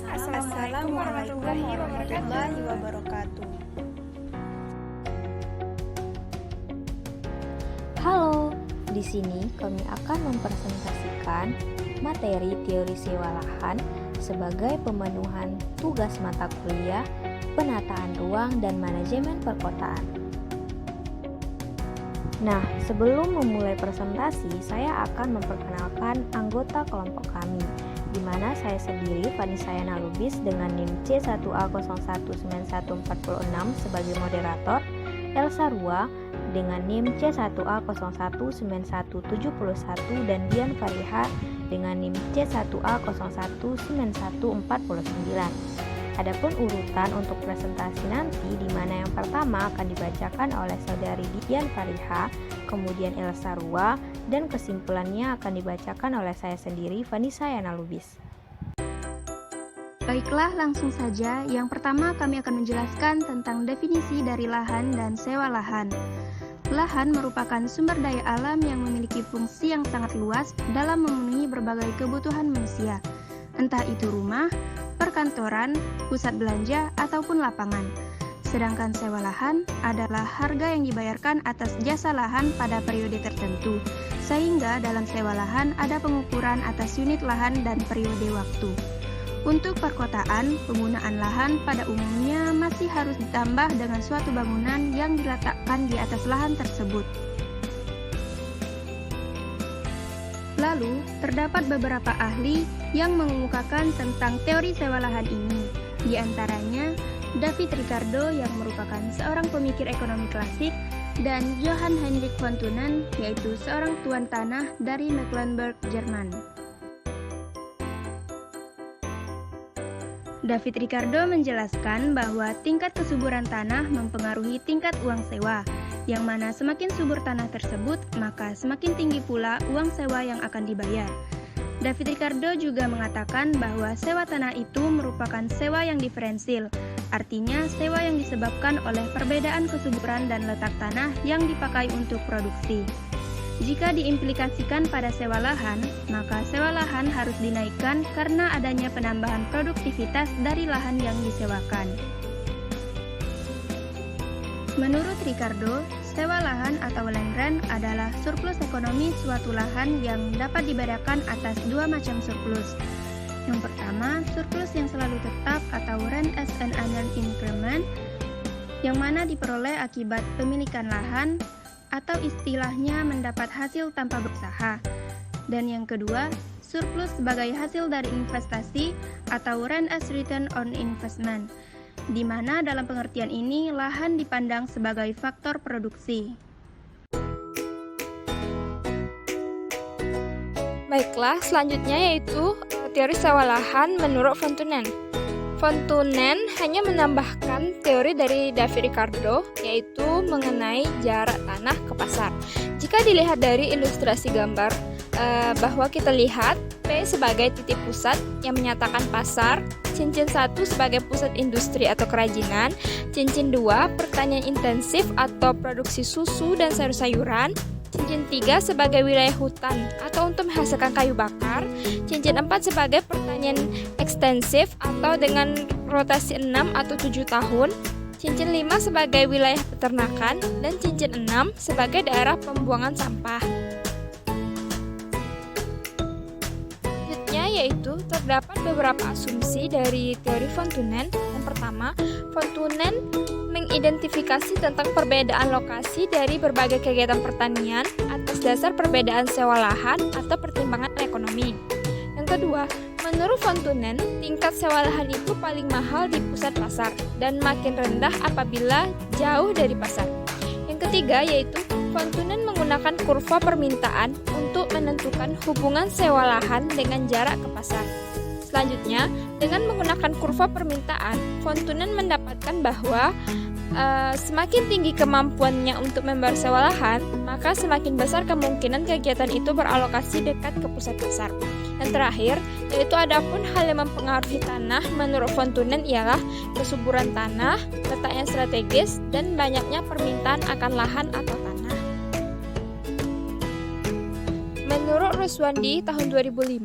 Assalamualaikum warahmatullahi wabarakatuh. Halo, di sini kami akan mempresentasikan materi teori sewa lahan sebagai pemenuhan tugas mata kuliah penataan ruang dan manajemen perkotaan. Nah, sebelum memulai presentasi, saya akan memperkenalkan anggota kelompok kami, di mana saya sendiri, Vanisayana Lubis dengan NIM C1A019146 sebagai moderator, Elsa Rua dengan NIM C1A019171 dan Dian Fariha dengan NIM C1A019149. Adapun urutan untuk presentasi nanti, di mana yang pertama akan dibacakan oleh saudari Dian Fariha, kemudian Elsa Rua, dan kesimpulannya akan dibacakan oleh saya sendiri, Vanisayana Lubis. Baiklah, langsung saja. Yang pertama kami akan menjelaskan tentang definisi dari lahan dan sewa lahan. Lahan merupakan sumber daya alam yang memiliki fungsi yang sangat luas dalam memenuhi berbagai kebutuhan manusia, entah itu rumah, perkantoran, pusat belanja, ataupun lapangan. Sedangkan sewa lahan adalah harga yang dibayarkan atas jasa lahan pada periode tertentu, sehingga dalam sewa lahan ada pengukuran atas unit lahan dan periode waktu. Untuk perkotaan, penggunaan lahan pada umumnya masih harus ditambah dengan suatu bangunan yang diletakkan di atas lahan tersebut. Lalu, terdapat beberapa ahli yang mengemukakan tentang teori sewa lahan ini. Di antaranya, David Ricardo yang merupakan seorang pemikir ekonomi klasik dan Johann Heinrich von Thunen, yaitu seorang tuan tanah dari Mecklenburg, Jerman. David Ricardo menjelaskan bahwa tingkat kesuburan tanah mempengaruhi tingkat uang sewa, yang mana semakin subur tanah tersebut, maka semakin tinggi pula uang sewa yang akan dibayar. David Ricardo juga mengatakan bahwa sewa tanah itu merupakan sewa yang diferensil, artinya sewa yang disebabkan oleh perbedaan kesuburan dan letak tanah yang dipakai untuk produksi. Jika diimplikasikan pada sewa lahan, maka sewa lahan harus dinaikkan karena adanya penambahan produktivitas dari lahan yang disewakan. Menurut Ricardo, sewa lahan atau land rent adalah surplus ekonomi suatu lahan yang dapat dibedakan atas dua macam surplus. Yang pertama, surplus yang selalu tetap atau rent as an annual increment, yang mana diperoleh akibat pemilikan lahan, atau istilahnya mendapat hasil tanpa berusaha. Dan yang kedua, surplus sebagai hasil dari investasi atau rent as return on investment, di mana dalam pengertian ini lahan dipandang sebagai faktor produksi. Baiklah, selanjutnya yaitu teori sewa lahan menurut von Thunen. Von Thunen hanya menambahkan teori dari David Ricardo, yaitu mengenai jarak tanah ke pasar. Jika dilihat dari ilustrasi gambar, bahwa kita lihat P sebagai titik pusat yang menyatakan pasar, cincin 1 sebagai pusat industri atau kerajinan, cincin 2 pertanian intensif atau produksi susu dan sayur-sayuran, cincin 3 sebagai wilayah hutan atau untuk menghasilkan kayu bakar, cincin 4 sebagai pertanian ekstensif atau dengan rotasi 6 atau 7 tahun, cincin 5 sebagai wilayah peternakan, dan cincin 6 sebagai daerah pembuangan sampah. Selanjutnya yaitu terdapat beberapa asumsi dari teori von Thunen. Yang pertama, von Thunen mengidentifikasi tentang perbedaan lokasi dari berbagai kegiatan pertanian atas dasar perbedaan sewa lahan atau pertimbangan ekonomi. Yang kedua, menurut von Thunen, tingkat sewa lahan itu paling mahal di pusat pasar dan makin rendah apabila jauh dari pasar. Yang ketiga yaitu von Thunen menggunakan kurva permintaan untuk menentukan hubungan sewa lahan dengan jarak ke pasar. Selanjutnya, dengan menggunakan kurva permintaan, von Thunen mendapatkan bahwa semakin tinggi kemampuannya untuk membayar sewa lahan, maka semakin besar kemungkinan kegiatan itu beralokasi dekat ke pusat pasar. Yang terakhir, yaitu adapun hal yang mempengaruhi tanah menurut von Thunen ialah kesuburan tanah, letak yang strategis, dan banyaknya permintaan akan lahan atau tanah. Menurut Ruswandi tahun 2005,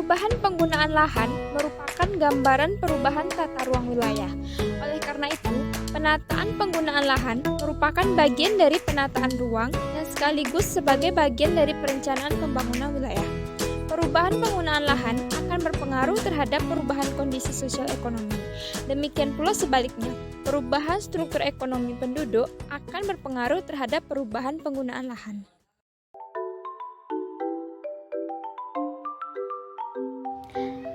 Perubahan penggunaan lahan merupakan gambaran perubahan tata ruang wilayah. Oleh karena itu, penataan penggunaan lahan merupakan bagian dari penataan ruang dan sekaligus sebagai bagian dari perencanaan pembangunan wilayah. Perubahan penggunaan lahan akan berpengaruh terhadap perubahan kondisi sosial ekonomi. Demikian pula sebaliknya, perubahan struktur ekonomi penduduk akan berpengaruh terhadap perubahan penggunaan lahan.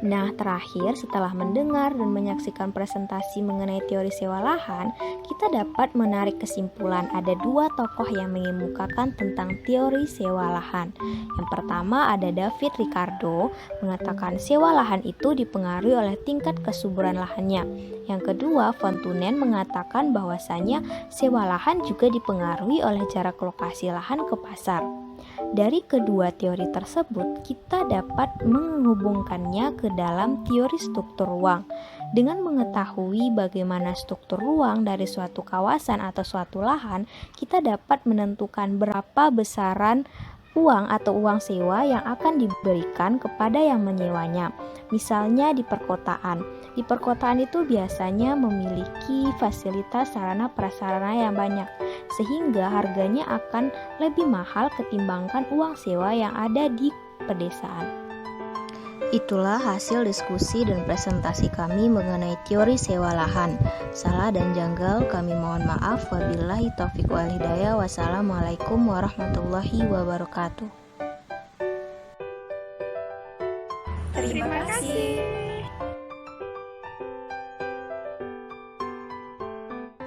Nah, terakhir setelah mendengar dan menyaksikan presentasi mengenai teori sewa lahan, kita dapat menarik kesimpulan ada dua tokoh yang mengemukakan tentang teori sewa lahan. Yang pertama ada David Ricardo, mengatakan sewa lahan itu dipengaruhi oleh tingkat kesuburan lahannya. Yang kedua, von Thunen mengatakan bahwasanya sewa lahan juga dipengaruhi oleh jarak lokasi lahan ke pasar. Dari kedua teori tersebut, kita dapat menghubungkannya ke dalam teori struktur ruang. Dengan mengetahui bagaimana struktur ruang dari suatu kawasan atau suatu lahan, kita dapat menentukan berapa besaran uang atau uang sewa yang akan diberikan kepada yang menyewanya. Misalnya di perkotaan. Di perkotaan itu biasanya memiliki fasilitas sarana prasarana yang banyak, sehingga harganya akan lebih mahal ketimbangkan uang sewa yang ada di pedesaan. Itulah hasil diskusi dan presentasi kami mengenai teori sewa lahan. Salah dan janggal kami mohon maaf. Wabillahi taufiq wal hidayah. Wassalamualaikum warahmatullahi wabarakatuh. Terima kasih.